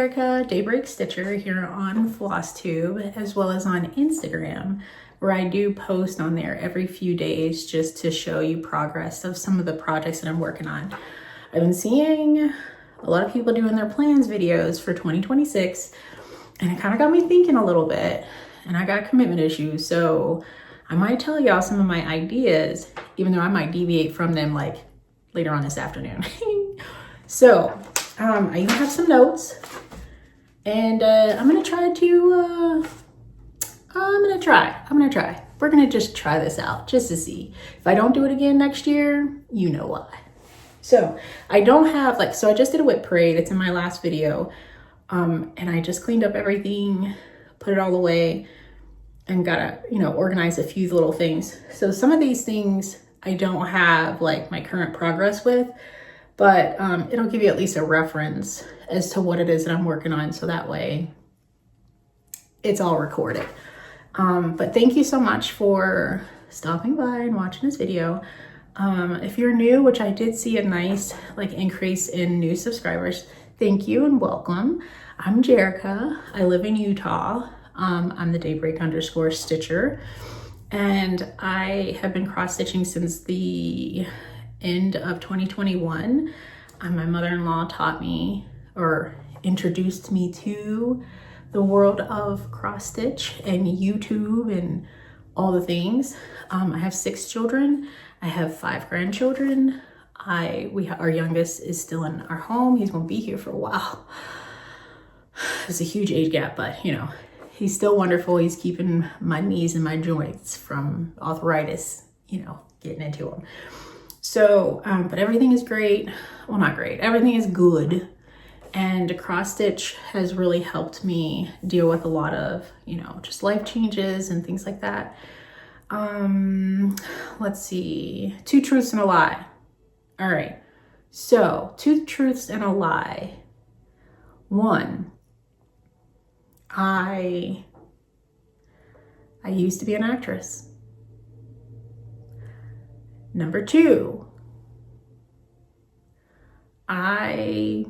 Jerica, Daybreak Stitcher here on Flosstube, as well as on Instagram, where I do post on there every few days just to show you progress of some of the projects that I'm working on. I've been seeing a lot of people doing their plans videos for 2026, and it kind of got me thinking a little bit, and I got commitment issues, so I might tell y'all some of my ideas, even though I might deviate from them like later on this afternoon. So I even have some notes, and I'm gonna try to, I'm gonna try. We're gonna just try this out just to see. If I don't do it again next year, you know why. So I don't have so I just did a whip parade. It's in my last video. And I just cleaned up everything, put it all away, and gotta, organize a few little things. So some of these things I don't have my current progress with, but it'll give you at least a reference as to what it is that I'm working on, so that way it's all recorded. But thank you so much for stopping by and watching this video. If you're new, which I did see a nice increase in new subscribers, thank you and welcome. I'm Jerica. I live in Utah. I'm the Daybreak_Stitcher, and I have been cross stitching since the end of 2021. My mother-in-law taught me or introduced me to the world of cross stitch and YouTube and all the things. I have 6 children. I have 5 grandchildren. Our youngest is still in our home. He's gonna be here for a while. It's a huge age gap, but he's still wonderful. He's keeping my knees and my joints from arthritis, getting into them. So, but everything is great. Well, not great. Everything is good. And cross stitch has really helped me deal with a lot of, just life changes and things like that. Let's see. 2 truths and a lie. All right. So 2 truths and a lie. 1, I used to be an actress. Number 2, I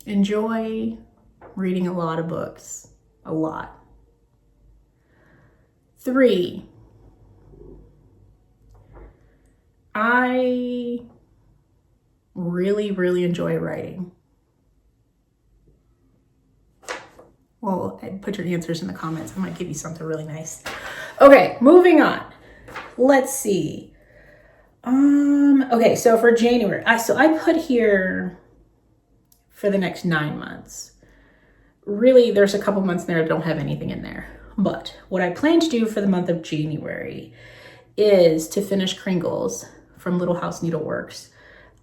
enjoy reading a lot of books, a lot. 3, I really enjoy writing. Well, put your answers in the comments. I might give you something really nice. Okay, moving on. Let's see. Okay, so for January, I put here for the next 9 months. Really, there's a couple months there that don't have anything in there. But what I plan to do for the month of January is to finish Kringles from Little House Needleworks.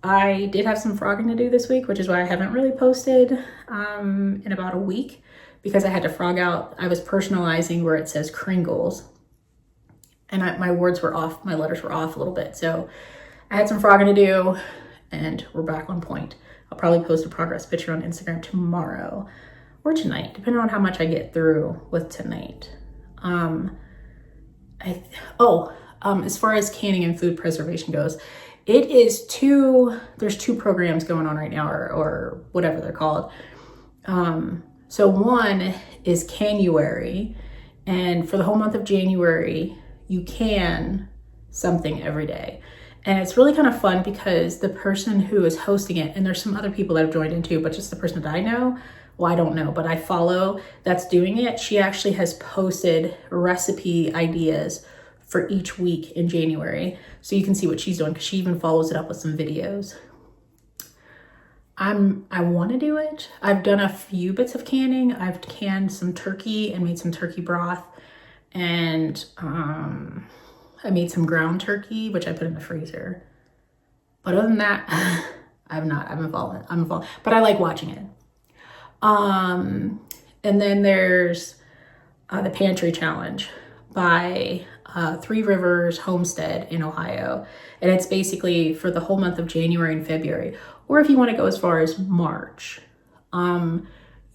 I did have some frogging to do this week, which is why I haven't really posted in about a week, because I had to frog out. I was personalizing where it says Kringles, and my words were off, my letters were off a little bit. So I had some frogging to do, and we're back on point. I'll probably post a progress picture on Instagram tomorrow or tonight, depending on how much I get through with tonight. As far as canning and food preservation goes, there's 2 programs going on right now, or whatever they're called. So one is Canuary, and for the whole month of January, you can something every day. And it's really kind of fun because the person who is hosting it, and there's some other people that have joined in too, but just the person that I know, well, I don't know, but I follow that's doing it. She actually has posted recipe ideas for each week in January. So you can see what she's doing, because she even follows it up with some videos. I want to do it. I've done a few bits of canning. I've canned some turkey and made some turkey broth, and I made some ground turkey, which I put in the freezer. But other than that, I'm involved, but I like watching it. And then there's the Pantry Challenge by 3 Rivers Homestead in Ohio. And it's basically for the whole month of January and February. Or if you want to go as far as March, you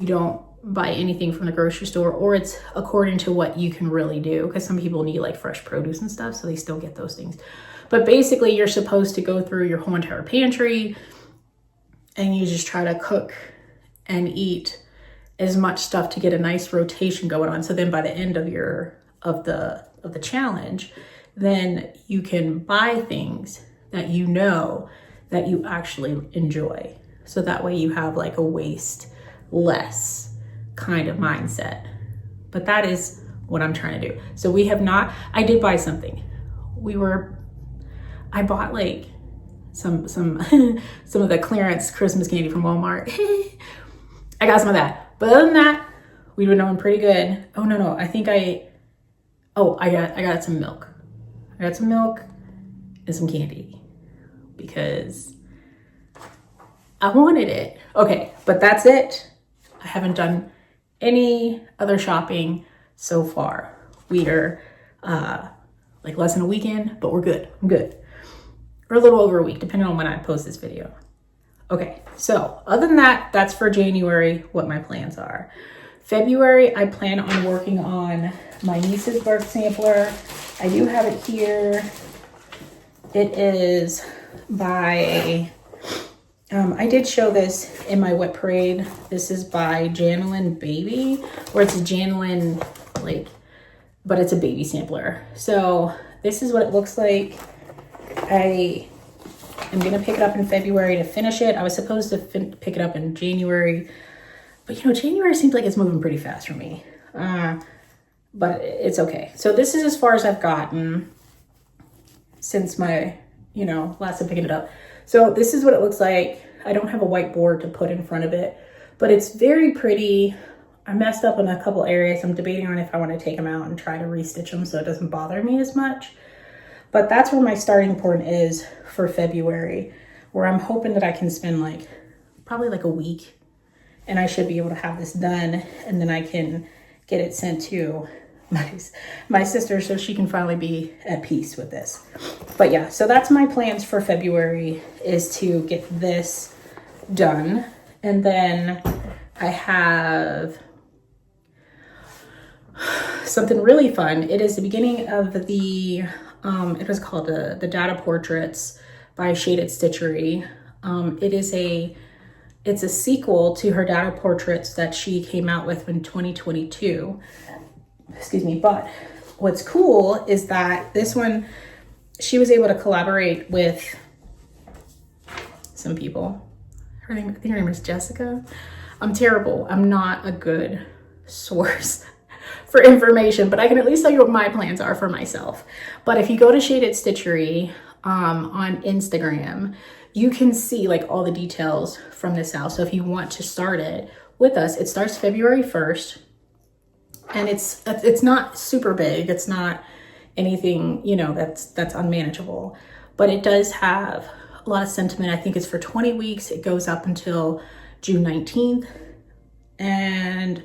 don't buy anything from the grocery store, or it's according to what you can really do, because some people need fresh produce and stuff, so they still get those things. But basically you're supposed to go through your whole entire pantry and you just try to cook and eat as much stuff to get a nice rotation going on. So then by the end of the challenge, then you can buy things that you know that you actually enjoy. So that way you have like a waste less kind of mindset. But that is what I'm trying to do. So we have not, I did buy something. I bought like some some of the clearance Christmas candy from Walmart. I got some of that. But other than that, we've been doing pretty good. Oh no, I got some milk. I got some milk and some candy because I wanted it. Okay, but that's it. I haven't done any other shopping so far. We are like less than a weekend, but we're good. I'm good. Or a little over a week, depending on when I post this video. Okay, so other than that, that's for January, what my plans are. February, I plan on working on my niece's birth sampler. I do have it here. It is by, I did show this in my wet parade. This is by Janlynn Baby, or it's a Janlynn, like, but it's a baby sampler. So this is what it looks like. I am gonna pick it up in February to finish it. I was supposed to pick it up in January, but you know, January seems like it's moving pretty fast for me. But it's okay. So this is as far as I've gotten since my, you know, last time picking it up. So this is what it looks like. I don't have a whiteboard to put in front of it, but it's very pretty. I messed up in a couple areas. I'm debating on if I want to take them out and try to restitch them so it doesn't bother me as much. But that's where my starting point is for February, where I'm hoping that I can spend like probably like a week, and I should be able to have this done, and then I can get it sent to my sister so she can finally be at peace with this. But yeah, so that's my plans for February, is to get this done. And then I have something really fun. It is the beginning of the, it was called the Data Portraits by Shaded Stitchery. It's a sequel to her Data Portraits that she came out with in 2022. Excuse me. But what's cool is that this one, she was able to collaborate with some people. I think her name is Jerica. I'm terrible. I'm not a good source for information, but I can at least tell you what my plans are for myself. But if you go to Shaded Stitchery on Instagram, you can see like all the details from this house. So if you want to start it with us, it starts February 1st. And it's not super big. It's not anything, you know, that's unmanageable, but it does have a lot of sentiment. I think it's for 20 weeks. It goes up until June 19th. And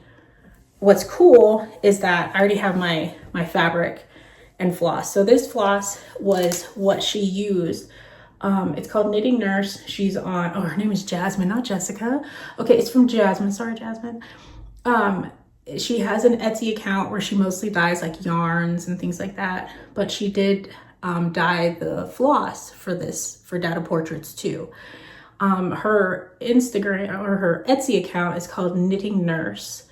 what's cool is that I already have my fabric and floss. So this floss was what she used. It's called Knitting Nurse. She's on, oh, her name is Jasmine, not Jessica. Okay, it's from Jasmine. Sorry, Jasmine. She has an Etsy account where she mostly dyes like yarns and things like that, but she did dye the floss for Data Portraits too. Her Instagram or her Etsy account is called Knitting Nurse,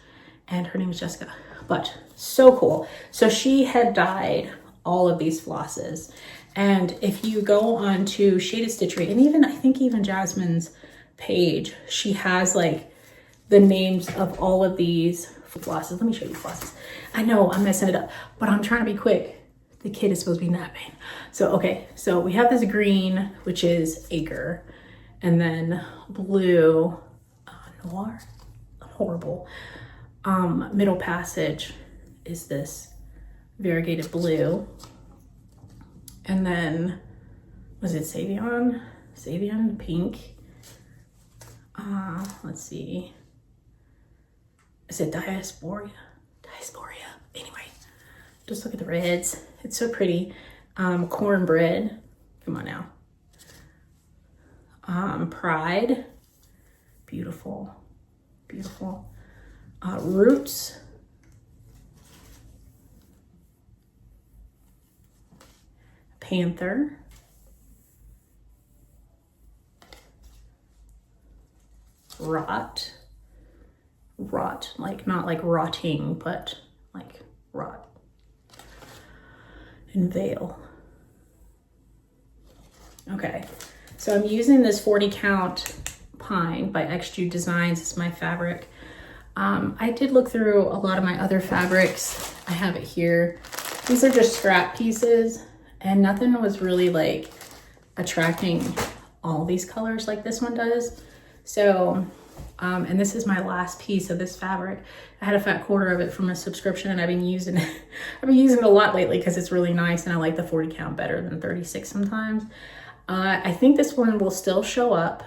and her name is Jessica. But so cool. So she had dyed all of these flosses, and if you go on to Shaded Stitchery, and even I think even Jasmine's page, she has like the names of all of these flosses. Let me show you flosses. I know I'm messing it up, but I'm trying to be quick. The kid is supposed to be napping. So, okay. So we have this green, which is Acre, and then blue, Noir, horrible. Middle Passage is this variegated blue. And then, was it Savion? Savion, pink. Let's see. Is it Diasporia? Diasporia. Anyway, just look at the reds. It's so pretty. Cornbread. Come on now. Pride. Beautiful. Beautiful. Roots. Panther. rot, like not like rotting, but like rot. And veil. Okay, so I'm using this 40 count pine by Exquisite Designs. It's my fabric. I did look through a lot of my other fabrics. I have it here. These are just scrap pieces, and nothing was really like attracting all these colors like this one does. So, and this is my last piece of this fabric. I had a fat quarter of it from a subscription, and I've been using it. I've been using it a lot lately because it's really nice, and I like the 40 count better than 36 sometimes. I think this one will still show up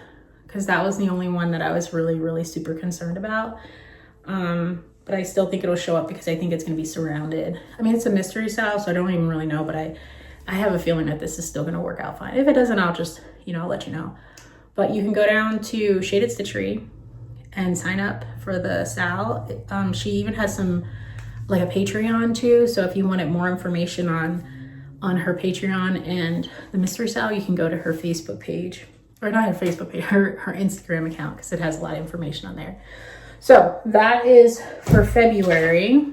because that was the only one that I was really super concerned about. But I still think it'll show up because I think it's going to be surrounded. I mean, it's a mystery style, so I don't even really know, but I have a feeling that this is still going to work out fine. If it doesn't, I'll just, I'll let you know. But you can go down to Shaded Stitchery and sign up for the Sal. She even has some, like a Patreon too. So if you wanted more information on her Patreon and the mystery Sal, you can go to her Facebook page, or not her Facebook page, her Instagram account, because it has a lot of information on there. So that is for February.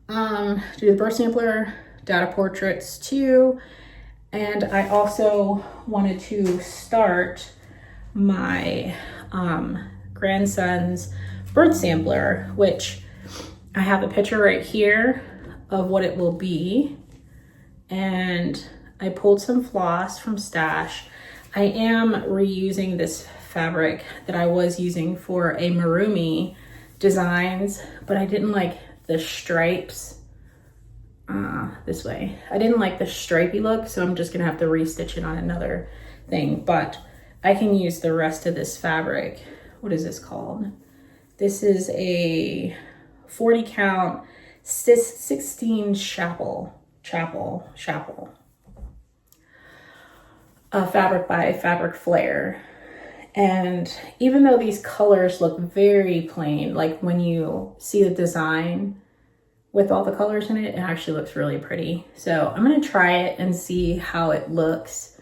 Do the birth sampler, data portraits too. And I also wanted to start my grandson's birth sampler, which I have a picture right here of what it will be. And I pulled some floss from Stash. I am reusing this fabric that I was using for a Marumi Designs, but I didn't like the stripes this way. I didn't like the stripy look, so I'm just gonna have to restitch it on another thing, but I can use the rest of this fabric. What is this called? This is a 40 count 16 chapel. Fabric by Fabric Flare. And even though these colors look very plain, like when you see the design with all the colors in it, it actually looks really pretty. So I'm gonna try it and see how it looks,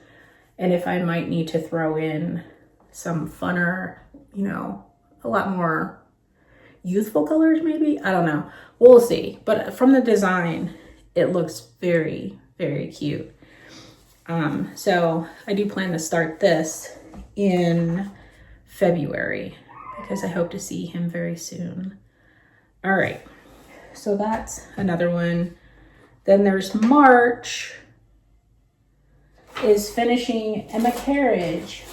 and if I might need to throw in some funner, a lot more youthful colors maybe. I don't know, we'll see. But from the design, it looks very cute. So I do plan to start this in February because I hope to see him very soon. All right, so that's another one. Then there's March is finishing Emma Kerridge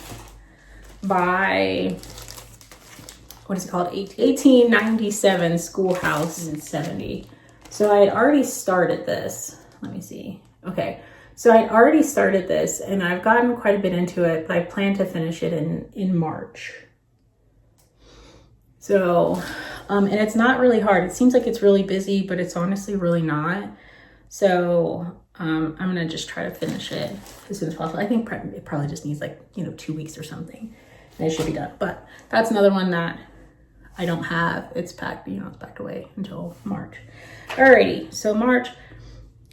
by, what is it called? 1897 Schoolhouse in 70. So I had already started this. Let me see. Okay. So I'd already started this and I've gotten quite a bit into it, but I plan to finish it in March. So, and it's not really hard. It seems like it's really busy, but it's honestly really not. So I'm gonna just try to finish it as soon as possible. I think it probably just needs like, 2 weeks or something, and it should be done. But that's another one that I don't have. It's packed, it's packed away until March. Alrighty, so March,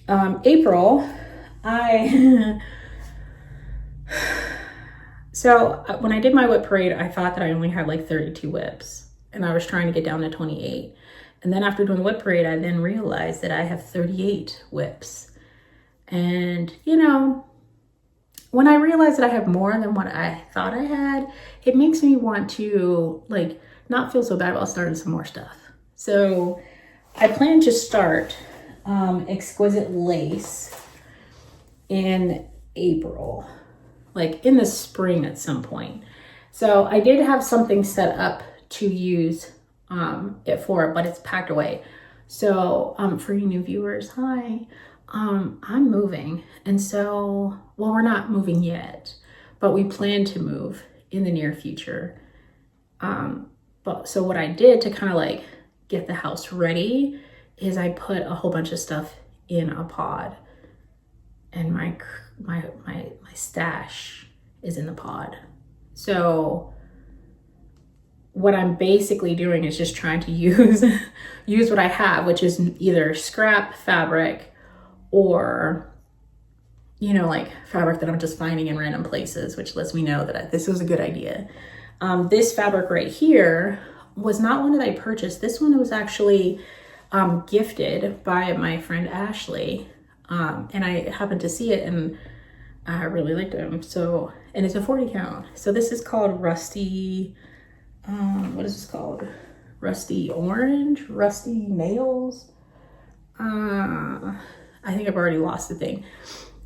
April, so when I did my whip parade, I thought that I only had like 32 whips, and I was trying to get down to 28. And then after doing the whip parade, I then realized that I have 38 whips. And, when I realized that I have more than what I thought I had, it makes me want to like not feel so bad about starting some more stuff. So I plan to start Exquisite Lace in April, like in the spring at some point. So I did have something set up to use it for, but it's packed away. So for you new viewers, hi, I'm moving. And so, well, we're not moving yet, but we plan to move in the near future. But so what I did to kind of like get the house ready is I put a whole bunch of stuff in a pod, and my stash is in the pod. So what I'm basically doing is just trying to use what I have, which is either scrap fabric or, like fabric that I'm just finding in random places, which lets me know that this was a good idea. This fabric right here was not one that I purchased. This one was actually gifted by my friend Ashley. And I happened to see it and I really liked them. So, and it's a 40 count. So this is called Rusty, what is this called? Rusty Orange, Rusty Nails. I think I've already lost the thing,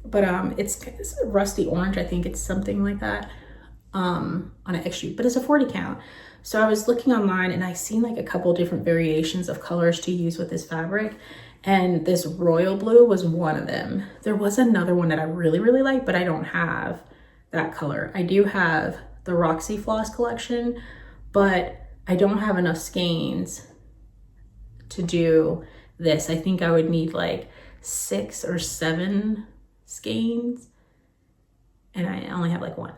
but it's Rusty Orange. I think it's something like that on an X but it's a 40 count. So I was looking online and I seen like a couple different variations of colors to use with this fabric. And this royal blue was one of them. There was another one that I really, really like, but I don't have that color. I do have the Roxy Floss collection, but I don't have enough skeins to do this. I think I would need like 6 or 7 skeins, and I only have like 1.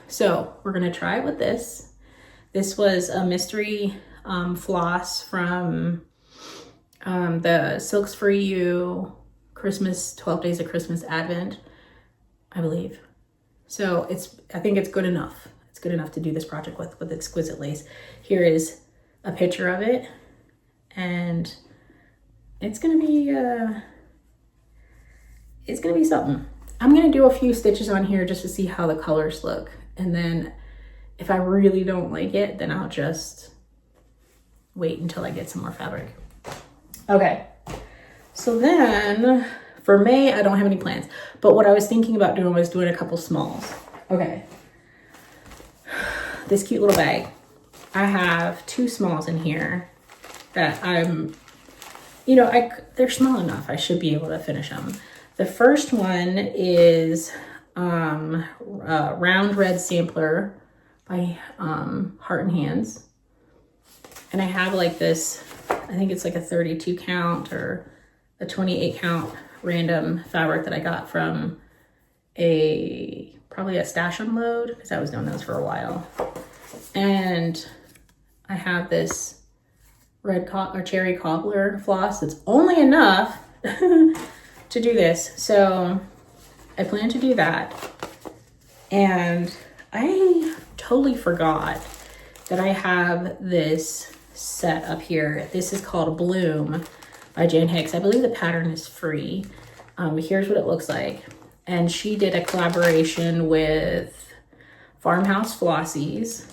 So we're gonna try it with this. This was a mystery floss from the Silks For You Christmas 12 Days of Christmas Advent, I believe. So I think it's good enough. It's good enough to do this project with Exquisite lace. Here is a picture of it, and it's gonna be something. I'm gonna do a few stitches on here just to see how the colors look, and then if I really don't like it, then I'll just wait until I get some more fabric. Okay, so then for May, I don't have any plans, but what I was thinking about doing was doing a couple smalls. Okay, this cute little bag. I have 2 smalls in here that they're small enough. I should be able to finish them. The first one is Round Red Sampler by Heart and Hands. And I have like this, I think it's like a 32 count or a 28 count random fabric that I got from probably a stash unload, because I was doing those for a while. And I have this cherry cobbler floss that's only enough to do this. So I plan to do that. And I totally forgot that I have this set up here. This is called Bloom by Jan Hicks. I believe the pattern is free. Here's what it looks like. And she did a collaboration with Farmhouse Flossies.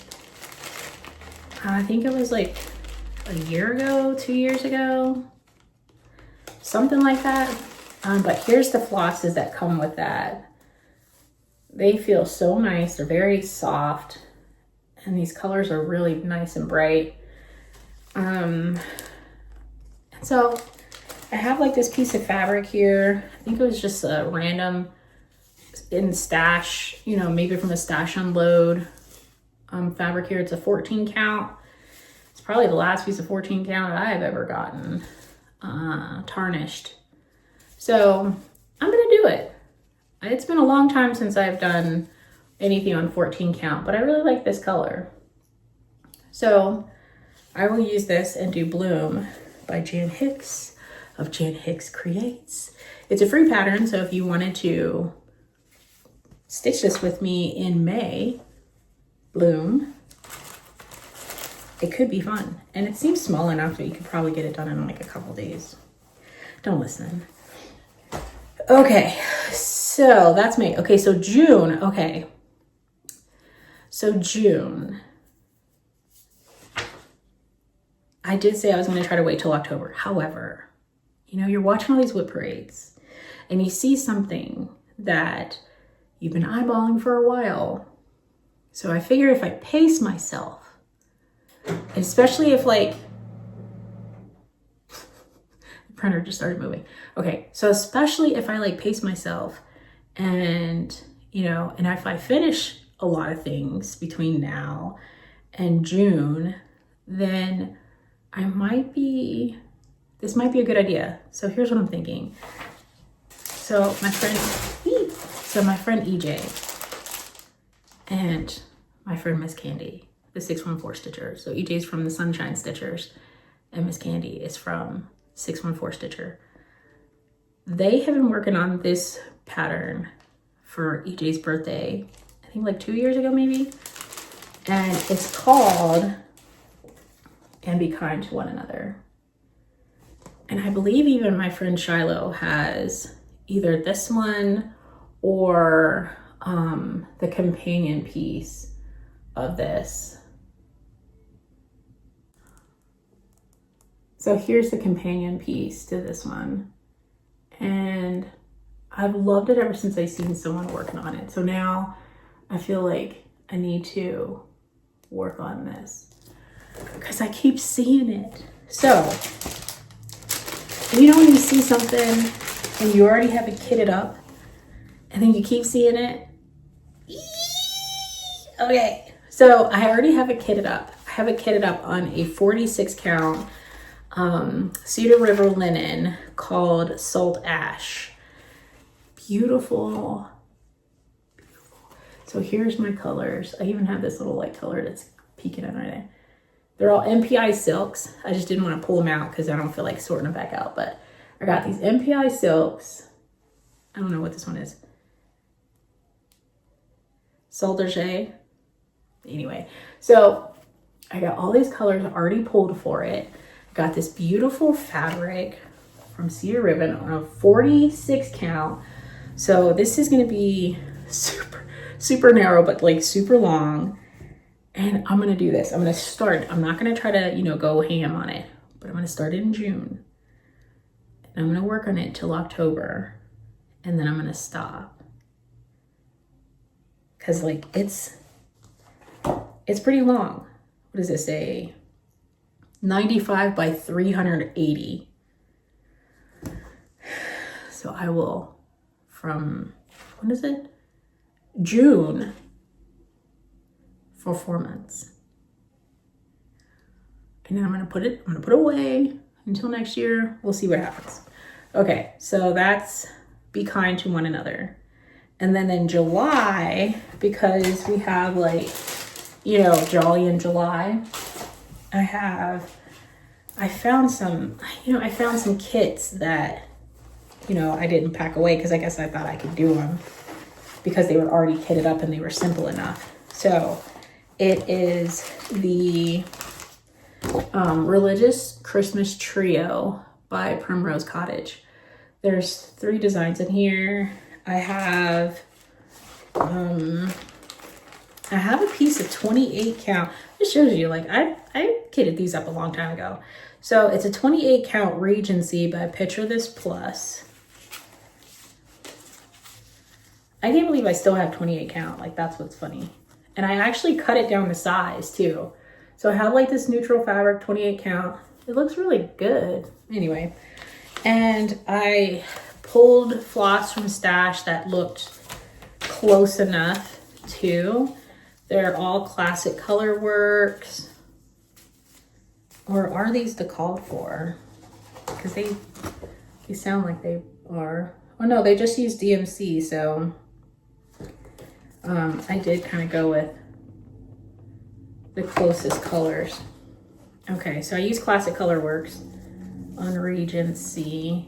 I think it was like a year ago, 2 years ago, something like that. But here's the flosses that come with that. They feel so nice. They're very soft, and these colors are really nice and bright. So I have like this piece of fabric here. I think it was just a random in stash, maybe from a stash unload fabric here. It's a 14 count. It's probably the last piece of 14 count I've ever gotten tarnished. So I'm gonna do it. It's been a long time since I've done anything on 14 count, but I really like this color. So I will use this and do Bloom by Jan Hicks of Jan Hicks Creates. It's a free pattern, so if you wanted to stitch this with me in May, Bloom, it could be fun. And it seems small enough that you could probably get it done in like a couple days. Don't listen. Okay, so that's May. Okay, so June. Okay, so June. I did say I was going to try to wait till October. However, you're watching all these whip parades and you see something that you've been eyeballing for a while. So I figure if I pace myself, especially if like, the printer just started moving. Okay, so especially if I like pace myself and, and if I finish a lot of things between now and June, then this might be a good idea. So here's what I'm thinking. So my friend EJ and my friend Miss Candy, the 614 Stitcher. So EJ's from the Sunshine Stitchers and Miss Candy is from 614 Stitcher. They have been working on this pattern for EJ's birthday, I think like 2 years ago maybe. and it's called And Be Kind to One Another. And I believe even my friend Shiloh has either this one or the companion piece of this. So here's the companion piece to this one. And I've loved it ever since I've seen someone working on it. So now I feel like I need to work on this because I keep seeing it. So, you know when you see something and you already have it kitted up and then you keep seeing it? Okay, so I already have it kitted up. I have it kitted up on a 46 count Cedar River linen called Salt Ash. Beautiful, beautiful. So here's my colors. I even have this little light color that's peeking in right there. They're all MPI silks. I just didn't want to pull them out because I don't feel like sorting them back out, but I got these MPI silks. I don't know what this one is. Solderge. Anyway, so I got all these colors already pulled for it. Got this beautiful fabric from Cedar Ribbon on a 46 count. So this is gonna be super narrow, but like super long. And I'm gonna do this. I'm gonna start. I'm not gonna try to, go ham on it, but I'm gonna start it in June. And I'm gonna work on it till October. And then I'm gonna stop. Cause like it's pretty long. What does this say? 95 by 380. So I will, from, when is it? June, for 4 months. And then I'm gonna put it away until next year. We'll see what happens. Okay, so that's Be Kind to One Another. And then in July, because we have like, Jolly in July, I found some kits that, I didn't pack away because I guess I thought I could do them because they were already kitted up and they were simple enough. So it is the Religious Christmas Trio by Primrose Cottage. There's 3 designs in here. I have a piece of 28 count. It shows you, like, I kitted these up a long time ago. So it's a 28 count Regency by Picture This Plus. I can't believe I still have 28 count. Like, that's what's funny. And I actually cut it down to size too. So I have like this neutral fabric, 28 count. It looks really good. Anyway, and I pulled floss from stash that looked close enough too. They're all classic color works. Or are these the called for? Because they sound like they are. Oh no, they just use DMC, so I did kind of go with the closest colors. Okay, so I use Classic Color Works on Regency.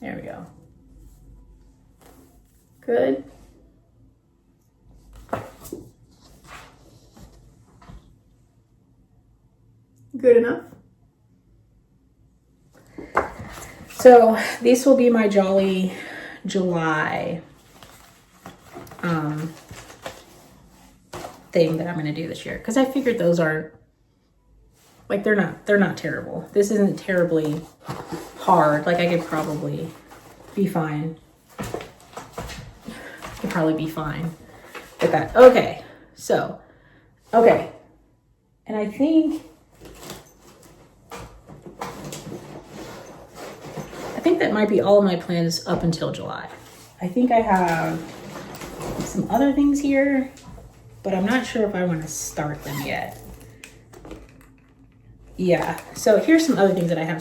There we go. Good. Good enough. So these will be my Jolly July thing that I'm going to do this year, because I figured those are like, they're not terrible. This isn't terribly hard. Like, I could probably be fine. Could probably be fine with that. Okay, so okay, and I think that might be all of my plans up until July. I think I have some other things here, but I'm not sure if I want to start them yet. Yeah, so here's some other things that I have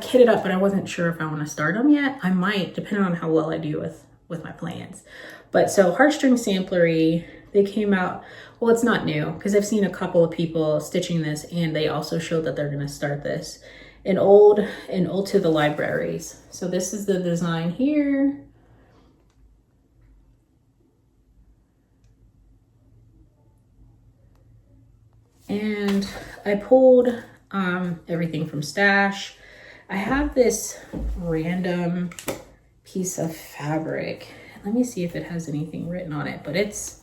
kitted up, but I wasn't sure if I want to start them yet. I might, depending on how well I do with my plans. But so Heartstring Samplery, they came out, well, it's not new because I've seen a couple of people stitching this, and they also showed that they're going to start this. to the libraries. So this is the design here. And I pulled everything from stash. I have this random piece of fabric. Let me see if it has anything written on it, but it's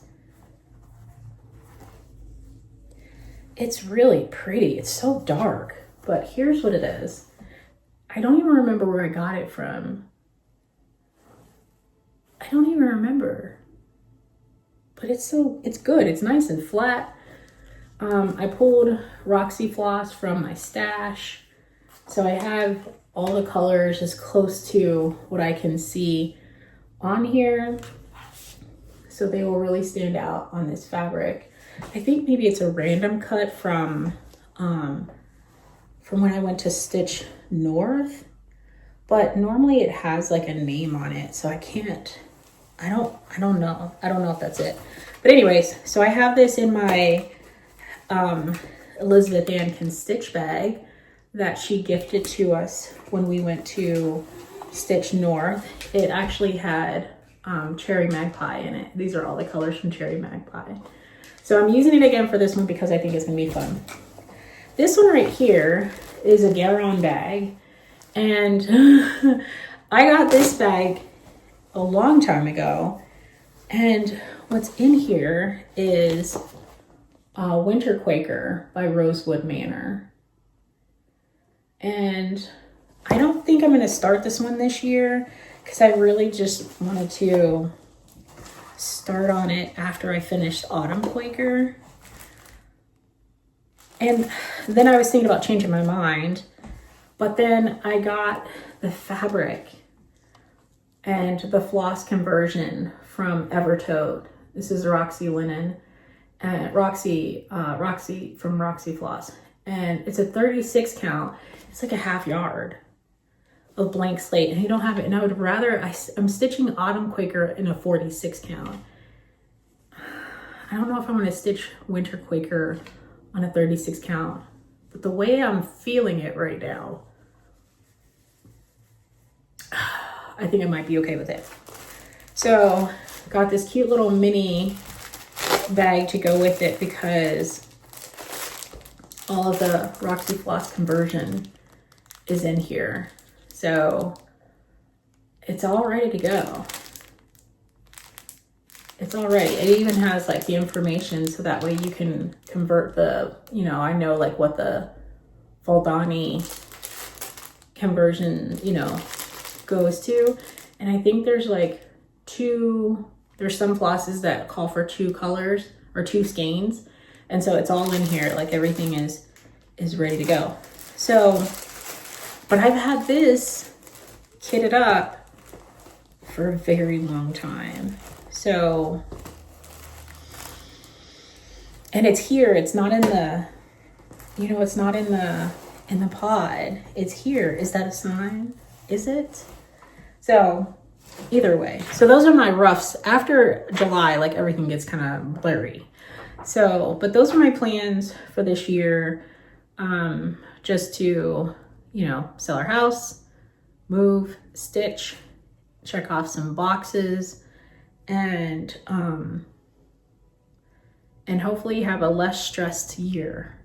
really pretty. It's so dark, but here's what it is. I don't even remember where I got it from. I don't even remember, but it's good. It's nice and flat. I pulled Roxy floss from my stash. So I have all the colors as close to what I can see on here. So they will really stand out on this fabric. I think maybe it's a random cut from when I went to Stitch North, but normally it has like a name on it. So I don't know. I don't know if that's it. But anyways, so I have this in my Elizabeth Ann Can Stitch bag that she gifted to us when we went to Stitch North. It actually had Cherry Magpie in it. These are all the colors from Cherry Magpie. So I'm using it again for this one because I think it's gonna be fun. This one right here is a Garon bag, and I got this bag a long time ago, and what's in here is Winter Quaker by Rosewood Manor. And I don't think I'm going to start this one this year because I really just wanted to start on it after I finished Autumn Quaker. And then I was thinking about changing my mind, but then I got the fabric and the floss conversion from Evertote. This is Roxy linen. Roxy from Roxy Floss, and it's a 36 count. It's like a half yard of blank slate, and you don't have it. And I would rather, I'm stitching Autumn Quaker in a 46 count. I don't know if I want to stitch Winter Quaker on a 36 count, but the way I'm feeling it right now, I think I might be okay with it. So got this cute little mini bag to go with it because all of the Roxy Floss conversion is in here. So it's all ready to go. It's all ready. It even has like the information so that way you can convert the, I know like what the Valdani conversion, goes to. And I think there's like there's some flosses that call for 2 colors or 2 skeins. And so it's all in here, like everything is ready to go. So, but I've had this kitted up for a very long time. So, and it's here, it's not in the, it's not in the pod. It's here. Is that a sign? Is it? So either way, so those are my roughs. After July, like everything gets kind of blurry. So, but those are my plans for this year. Just to, sell our house, move, stitch, check off some boxes, and hopefully have a less stressed year.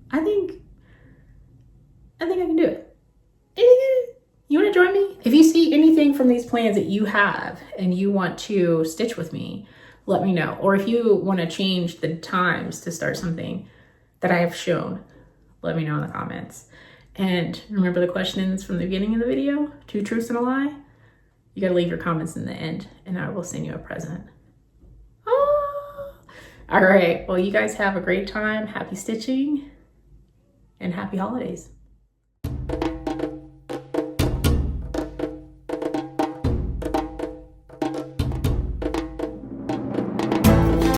I think I can do it. You want to join me? If you see anything from these plans that you have and you want to stitch with me, let me know. Or if you want to change the times to start something that I have shown, let me know in the comments. And remember the questions from the beginning of the video? 2 truths and a lie? You gotta leave your comments in the end and I will send you a present. Oh. All right, well, you guys have a great time. Happy stitching and happy holidays.